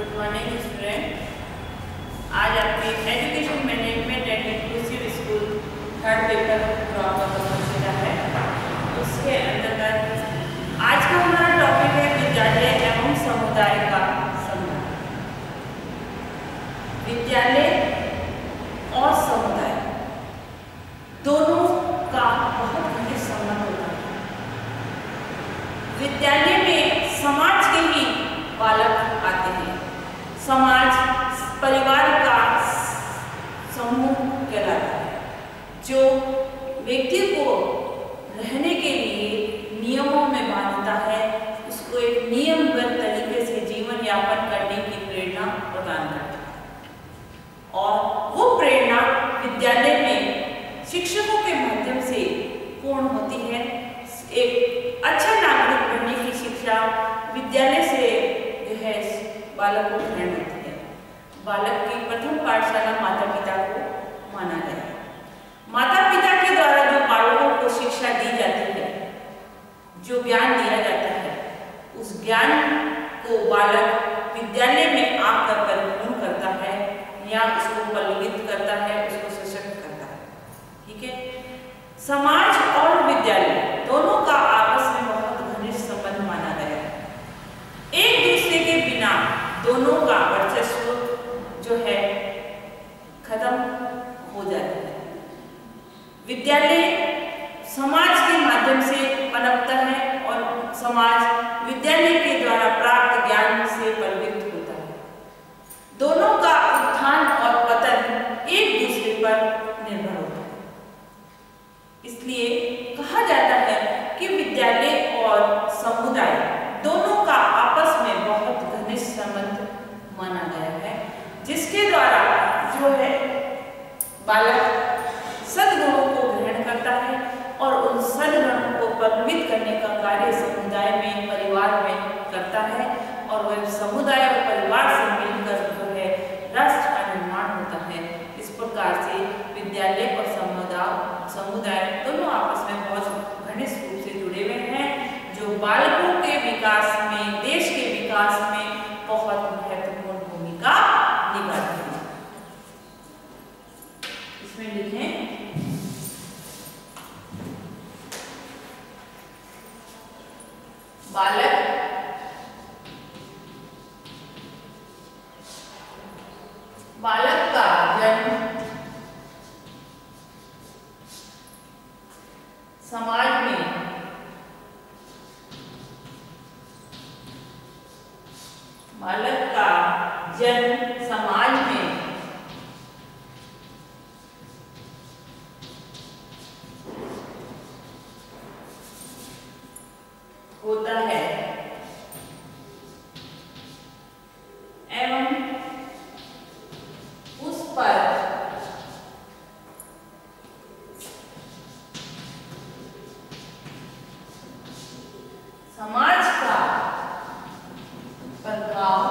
Good morning student. आज आपके education management and inclusive school third paper drop का compulsory है। उसके अंतर्गत आज का हमारा टॉपिक है विद्यालय एवं समुदाय का संबंध। विद्यालय और समुदाय दोनों का बहुत घनिष्ठ संबंध होता है। विद्यालय में समाज के ही बालक आते हैं। समाज परिवार का समूह कहलाता है, जो व्यक्ति को रहने के लिए नियमों में बांधता है, उसको एक नियमबद्ध तरीके से जीवन यापन करने की प्रेरणा प्रदान करता है। और वो प्रेरणा विद्यालय में शिक्षकों के माध्यम से पूर्ण होती है। एक अच्छा नागरिक बनने की शिक्षा विद्यालय से जो है बालक को ग्रहण होती है। बालक की प्रथम पाठशाला माता पिता को माना गया है। माता पिता के द्वारा जो बालकों को शिक्षा दी जाती है, जो ज्ञान दिया जाता है, उस ज्ञान को बालक विद्यालय में आकर परिपूर्ण करता है या उसको बलवित करता है, उसको सशक्त करता है। ठीक है। समाज और विद्यालय दोनों का आपस में बहुत घनिष्ठ संबंध माना गया है। एक दूसरे के बिना दोनों का वर्चस्व जो है खत्म हो जाता है। विद्यालय समाज के माध्यम से पनपता है और समाज विद्यालय के द्वारा प्राप्त ज्ञान से बलवित होता है। दोनों का उत्थान और पतन एक दूसरे पर निर्भर होता है। इसलिए कहा जाता है कि विद्यालय और समुदाय दोनों का आपस में बहुत घनिष्ठ संबंध माना गया है, जिसके द्वारा जो है बालक सद्गुणों को ग्रहण करता है और उन सद्गुणों को प्रभावित करने का कार्य समुदाय में, परिवार में करता है। और वह समुदाय और परिवार से मिलकर जो है राष्ट्र का निर्माण होता है। इस प्रकार से विद्यालय और समुदाय दोनों आपस में बहुत घनिष्ठ रूप से जुड़े हुए हैं, जो बालकों के विकास में, देश के विकास में बहुत महत्वपूर्ण भूमिका निभाते हैं। इसमें लिखें बालक का जन्म समाज में होता है एवं उस पर समाज का प्रभाव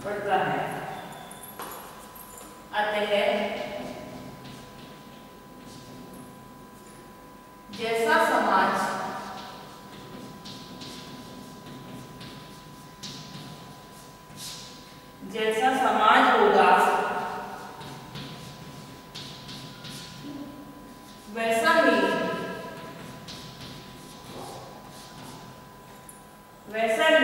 पड़ता है। अतः जैसा समाज होगा, वैसा ही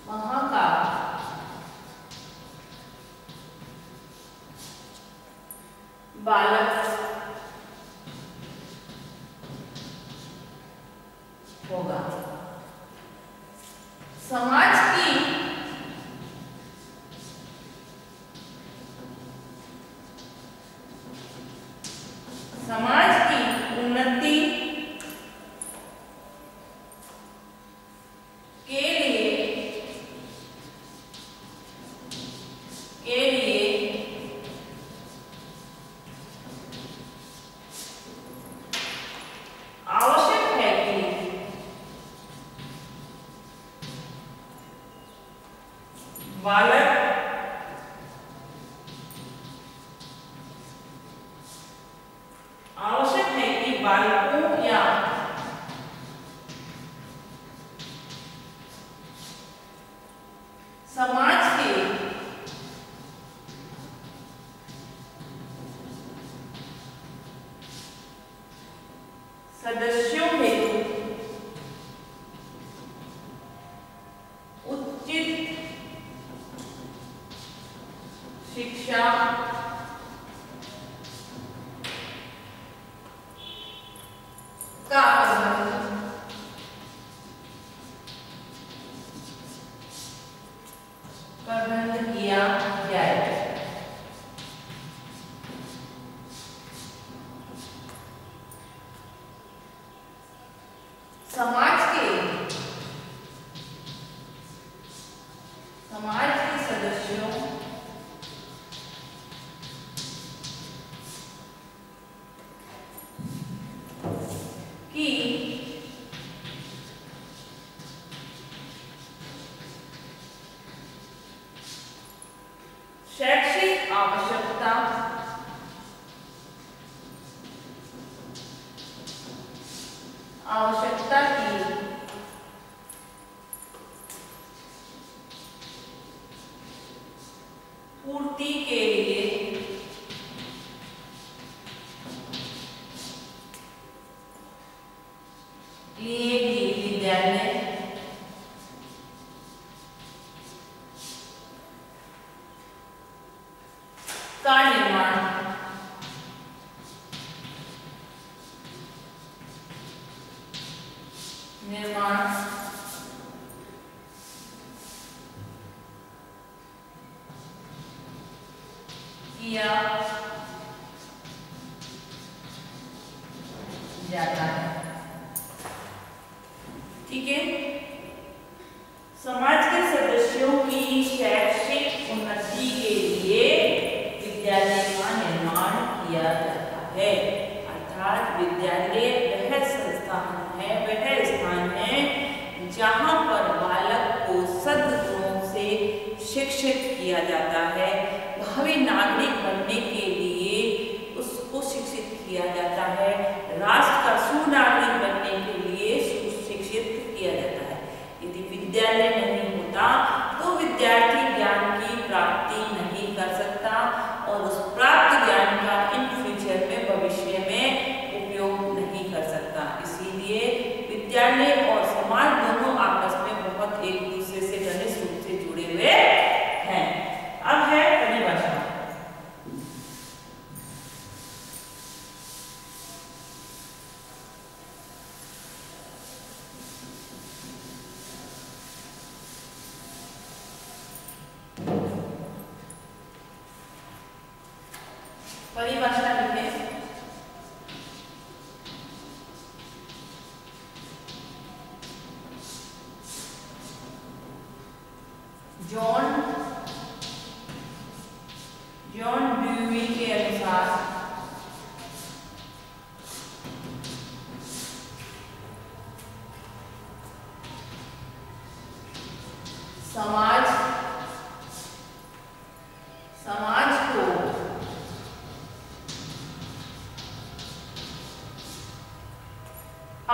वहां का बालक होगा। समाज की उन्नति के लिए आवश्यक है कि बालक बालकों या समाज के सदस्यों हेतु उचित शिक्षा का प्रबंध किया जाए। समाज के सदस्यों की शैक्षिक आवश्यकता की पूर्ति के लिए भी विद्यालय का निर्माण किया जाता है। ठीक है, समाज के सदस्यों की शैक्षिक उन्नति के लिए विद्यालय का निर्माण किया जाता है। अर्थात विद्यालय वह संस्थान है, वह स्थान है जहाँ पर बालक को सद्गुणों से शिक्षित किया जाता है। भावी नागरिक बनने के लिए उसको शिक्षित किया जाता है। राष्ट्र का सुनागरिक बनने के लिए शिक्षित किया जाता है। यदि विद्यालय नहीं होता तो विद्यार्थी ज्ञान की प्राप्ति नहीं कर सकता और उस प्राप्त ज्ञान का इन फ्यूचर में, भविष्य में उपयोग नहीं कर सकता। इसीलिए विद्यालय और समाज दोनों आपस में बहुत एक दूसरे से घनिष्ठ रूप से जुड़े हुए हैं। अब है परिभाषा। परिभाषा लिखें। जॉन ड्यूई के अनुसार समाज को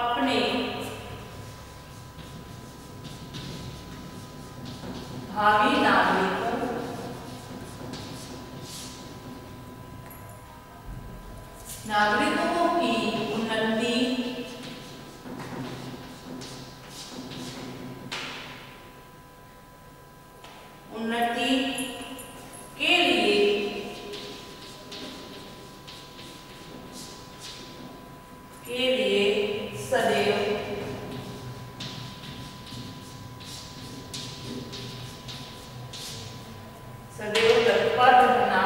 अपने भावी नागरिकों की उन्नति के लिए सदैव तत्पर रहना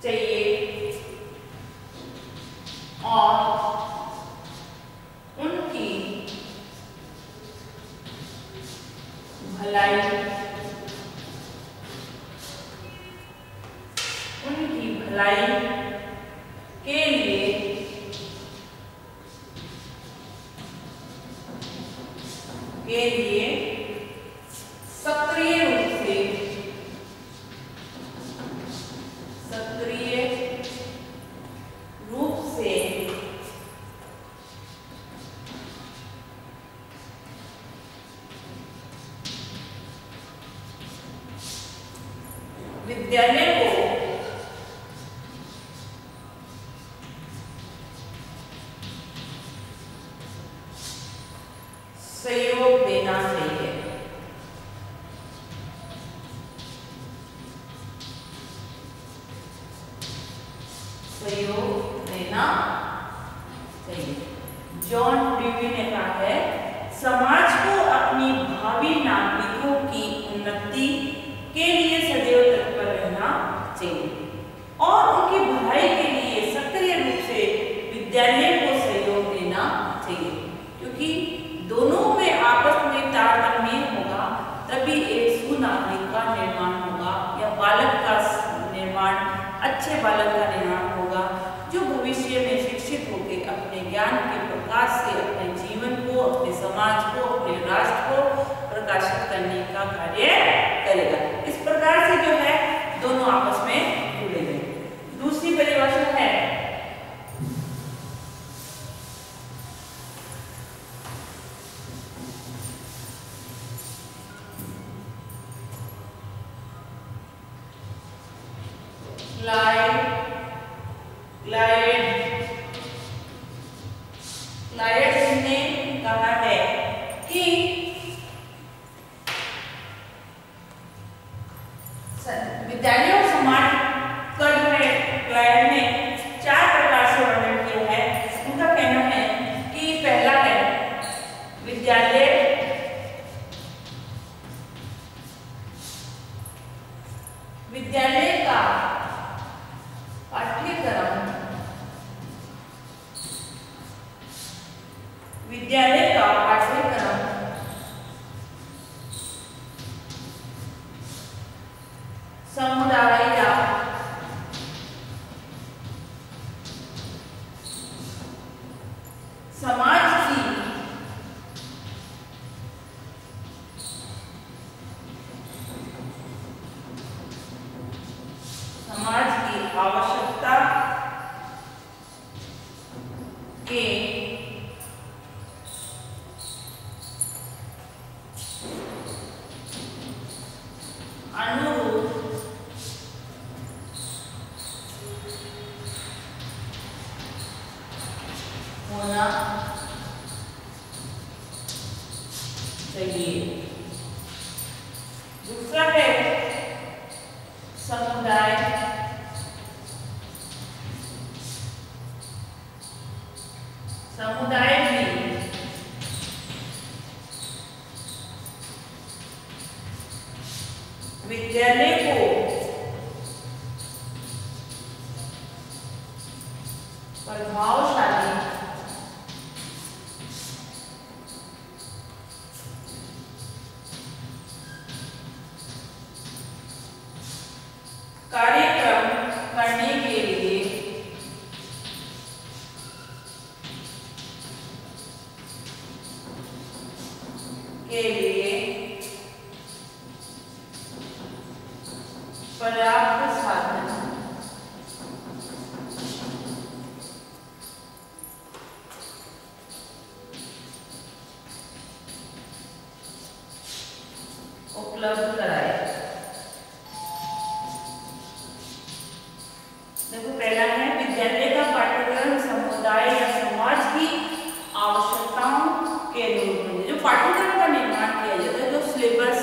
चाहिए और उनकी भलाई के लिए सक्रिय रूप से विद्यालय को सहयोग देना चाहिए। सहयोग देना चाहिए। जॉन ड्यूवी ने कहा है, समाज को अपनी भावी नागरिकों की उन्नति के लिए सदैव तत्पर रहना चाहिए और उनकी भलाई के लिए सक्रिय रूप से विद्यालय को सहयोग देना चाहिए, क्योंकि दोनों में आपस में तारतम्य होगा तभी एक सुनागरिक का निर्माण होगा या बालक का निर्माण, अच्छे बालक का निर्माण होगा जो भविष्य में शिक्षित होकर अपने ज्ञान के प्रकाश से अपने जीवन को, अपने समाज को, अपने राष्ट्र को प्रकाशित करने का कार्य करेगा। इस प्रकार से जो है दोनों आपस में जुड़े हुए। दूसरी परिभाषा है क्लाइड ने कहा है कि विद्यालय और समाज का जो है क्लाइड ने 4 प्रकार से वर्णन किया है। उनका कहना है कि पहला है विद्यालय का पाठ्यक्रम, विद्यालय का पाठ्यक्रम समुदाय या समाज की आवश्यकता के अनुरूप होना चाहिए। दूसरा है समुदाय भी विद्यालय को प्रभावशाली कार्यक्रम करने के लिए पर्याप्त साधन उपलब्ध कराए। देखो पहला है विद्यालय का पाठ्यक्रम समुदाय या समाज की आवश्यकताओं के अनुरूप है। जो पाठ्यक्रम का निर्माण किया जाता है, जो सिलेबस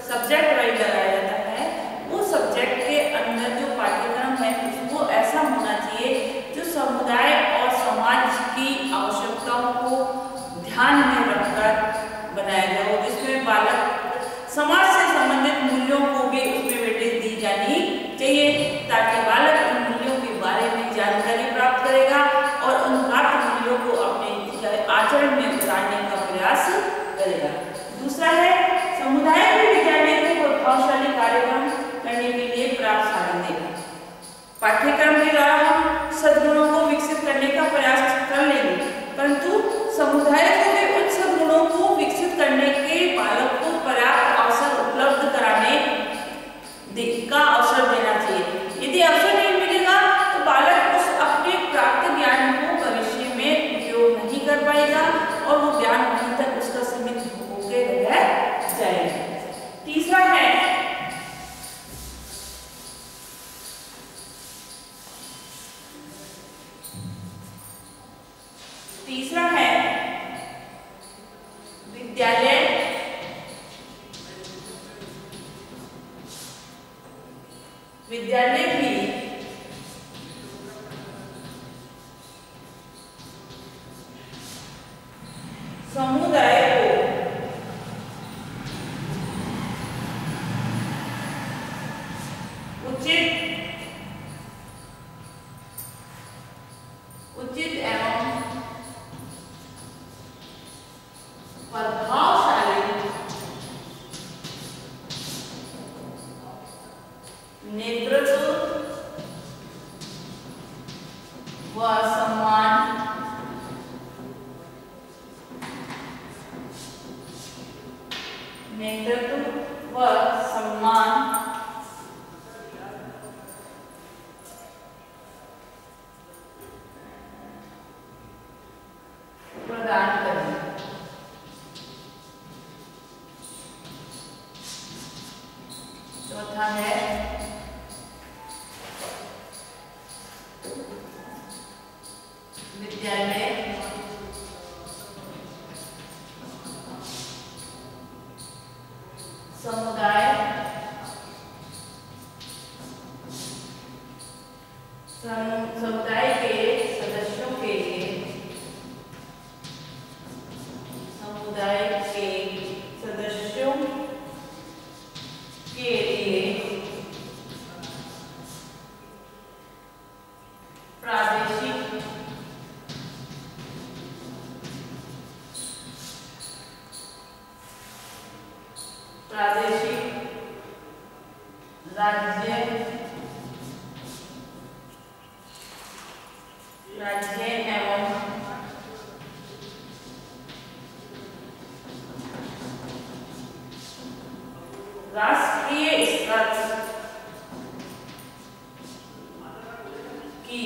सब्जेक्ट वाइज लगाया जाता है, वो सब्जेक्ट के अंदर जो पाठ्यक्रम है उसको ऐसा होना चाहिए जो समुदाय और समाज की आवश्यकताओं को ध्यान में रखकर बनाया जाए, जिसमें बालक समाज से संबंधित मूल्यों को भी उसमें वेटेज दी जानी चाहिए, ताकि बालक उन मूल्यों के बारे में जानकारी प्राप्त करेगा और उन प्राप्त मूल्यों को अपने आचरण में उतारने का प्रयास करेगा। दूसरा है समुदाय में विद्यालय को प्रभावशाली कार्यक्रम करने के लिए प्राप्त साधन देगा। पाठ्यक्रम के द्वारा हम सद्गुणों को विकसित करने का प्रयास कर लेंगे, परंतु समुदाय को भी उन सद्गुणों को विकसित करने के बालक को पर्याप्त अवसर उपलब्ध कराने का अवसर देना चाहिए। यदि विद्यालय भी समुदाय को उचित एवं प्रभावशाली नेतृत्व व सम्मान प्रदान करें। चौथा है विद्यालय समुदाय के सदस्यों के लिए प्रादेशिक राज्य एवं राष्ट्रीय स्तर की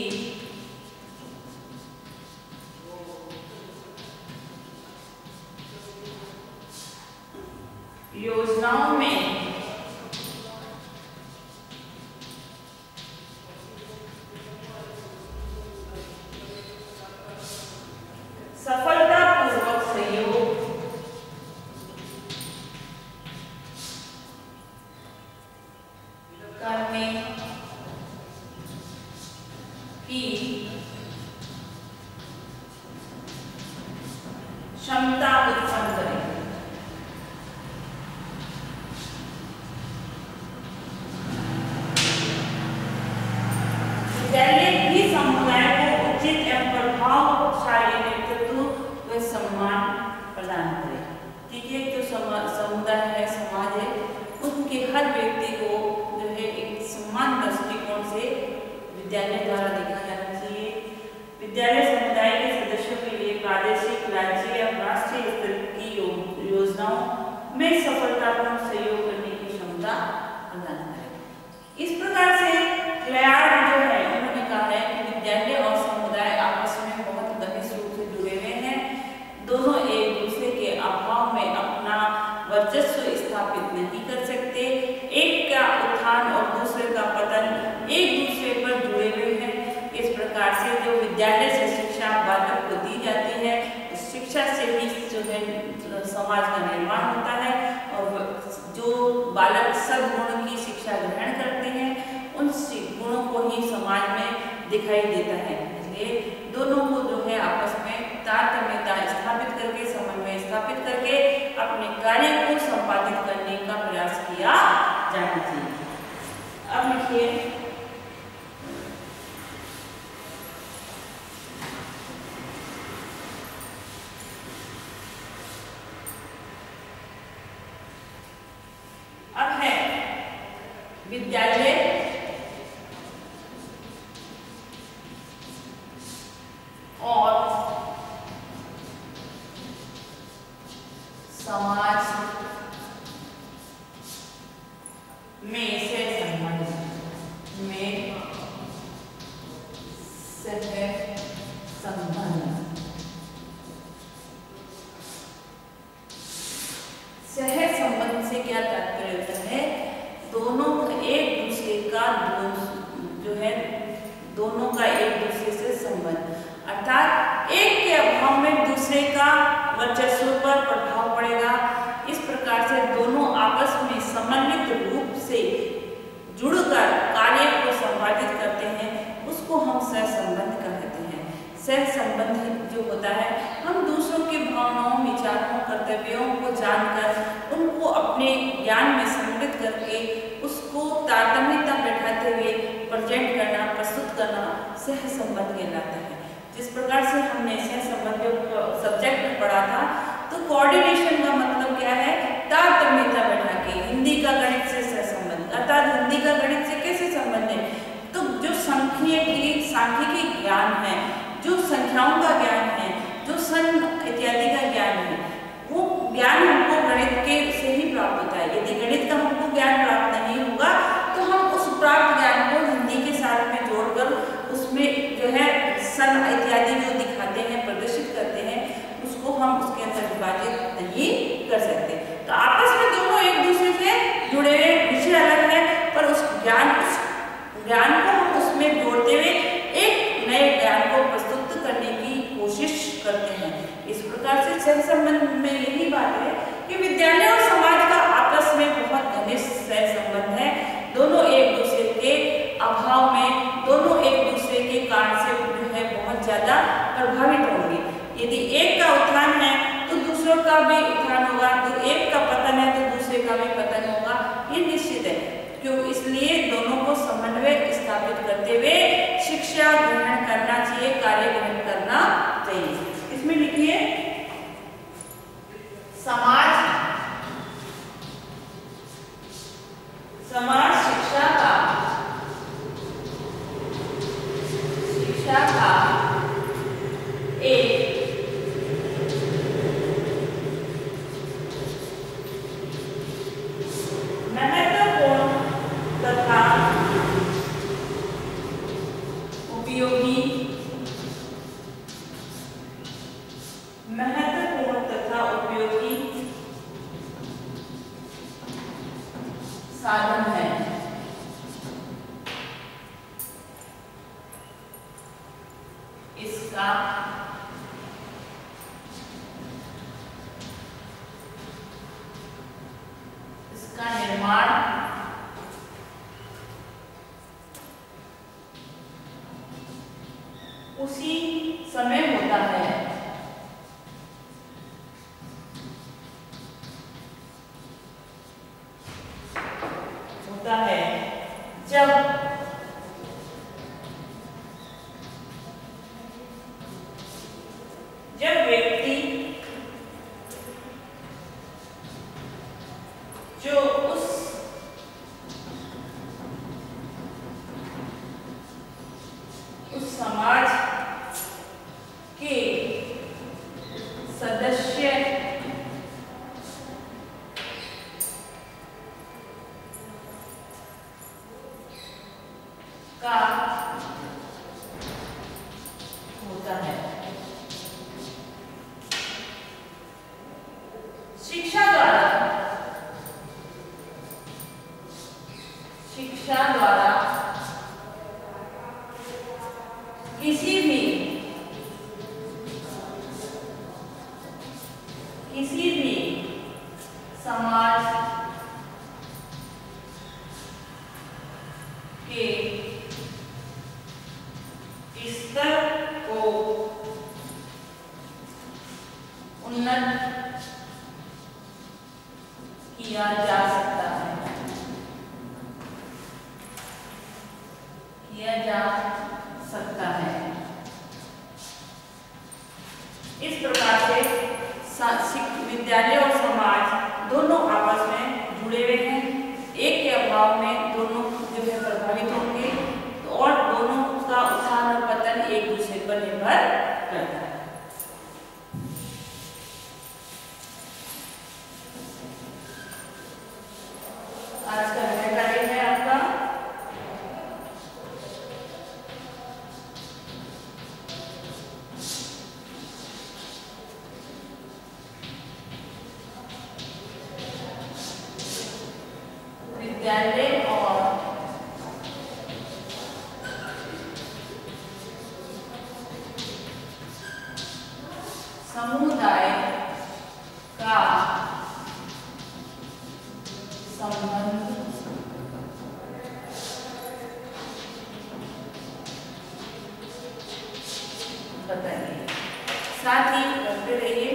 योजनाओं में सफलतापूर्वक सहयोग करने की क्षमता उत्पन्न करें। विद्यालय भी समुदाय को उचित एवं प्रभावशाली नेतृत्व व सम्मान प्रदान करें। ठीक है, जो समुदाय है, समाज है, उनके हर व्यक्ति को जो है एक समान दृष्टिकोण से विद्यालय द्वारा देखा जाना चाहिए। विद्यालय समुदाय के सदस्यों के लिए प्रादेशिक, राज्य एवं राष्ट्रीय स्तर की योजनाओं में सफलतापूर्वक सहयोग करने की क्षमता प्रदान करें। इस प्रकार से क्लयार्ड जो है उन्होंने कहा है कि विद्यालय और समुदाय आपस में बहुत घनिष्ठ रूप से जुड़े हुए हैं। दोनों एक दूसरे के अभाव में अपना वर्चस्व स्थापित नहीं कर सकते। एक का उत्थान और दूसरे का पतन एक दूसरे पर जुड़े हुए हैं। इस प्रकार से जो विद्यालय से शिक्षा बालक को दी जाती है, उस शिक्षा से ही जो है समाज का निर्माण होता है और जो बालक सद्गुण की शिक्षा ग्रहण करते हैं उन गुणों को ही समाज में दिखाई देता है। इसलिए दोनों को जो है आपस में तारतम्यता स्थापित करके, समन्वय स्थापित करके अपने कार्य को संपादित करने का प्रयास किया जाना चाहिए। अब लिखिए अब है विद्यालय और समाज में सहसंबंध सहसंबंध से क्या तात्पर्य होता है? दोनों एक दूसरे का जो है दोनों का एक दूसरे से संबंध, अर्थात एक के अभाव में दूसरे का वर्चस्व पर प्रभाव पड़ेगा। इस प्रकार से दोनों आपस में समन्वित रूप से जुड़कर कार्य सहसंबंध कहते हैं। सहसंबंध जो होता है, हम दूसरों की भावनाओं, विचारों, कर्तव्यों को जानकर उनको अपने ज्ञान में सम्मिलित करके उसको तारतम्यता बैठाते हुए प्रेजेंट करना, प्रस्तुत करना सहसंबंध कहलाता है। जिस प्रकार से हमने सहसंबंध सब्जेक्ट में पढ़ा था, तो कोऑर्डिनेशन का मतलब क्या है? तारतम्यता बैठा के। हिंदी का गणित से सहसंबंध, अर्थात हिंदी का गणित से कैसे संबंध है? तो जो सांख्यिकी ज्ञान है, जो संख्याओं का ज्ञान है, जो सन इत्यादि का ज्ञान है, वो ज्ञान हमको गणित के से ही प्राप्त होता है। यदि गणित का हमको ज्ञान प्राप्त नहीं होगा तो हम उस प्राप्त ज्ञान को हिंदी के साथ में जोड़कर उसमें जो है सन इत्यादि जो दिखाते हैं, प्रदर्शित करते हैं, उसको हम उसके अंदर विभाजित नहीं कर सकते। तो आपस में दोनों एक दूसरे से जुड़े हुए, विषय अलग है, पर उस ज्ञान को हम उसमें जोड़ते हुए एक नए ज्ञान को प्रस्तुत करने की कोशिश करते हैं। इस प्रकार से सहसंबंध में यही बात है कि विद्यालय और समाज का आपस में बहुत घनिष्ठ सहसंबंध है। दोनों एक दूसरे के अभाव में, दोनों एक दूसरे के कारण से जो है बहुत ज्यादा प्रभावित होंगे। यदि एक का उत्थान है तो दूसरों का भी उत्थान होगा, तो एक का पतन है तो दूसरे का भी पतन होगा, ये निश्चित है। क्यों? इसलिए दोनों को समन्वय स्थापित करते हुए शिक्षा ग्रहण करना चाहिए, कार्य ग्रहण करना चाहिए। इसमें लिखिए समाज शिक्षा का एक महत्वपूर्ण तथा उपयोगी साधन है। इसका निर्माण उसी समय होता है जब व्यक्ति जो उस समाज के सदस्य का होता है। शिक्षा द्वारा किसी भी समाज के स्तर को उन्नत किया जा सकता है। इस प्रकार से विद्यालय और समाज दोनों आपस में जुड़े हुए हैं। एक के अभाव में दोनों जो है प्रभावित होंगे, और दोनों का उत्थान और पतन एक दूसरे पर निर्भर करता है। आज का नया कार्य है आपका विद्यालय और समुदाय का संबंध साथ ही घर पे रहिए,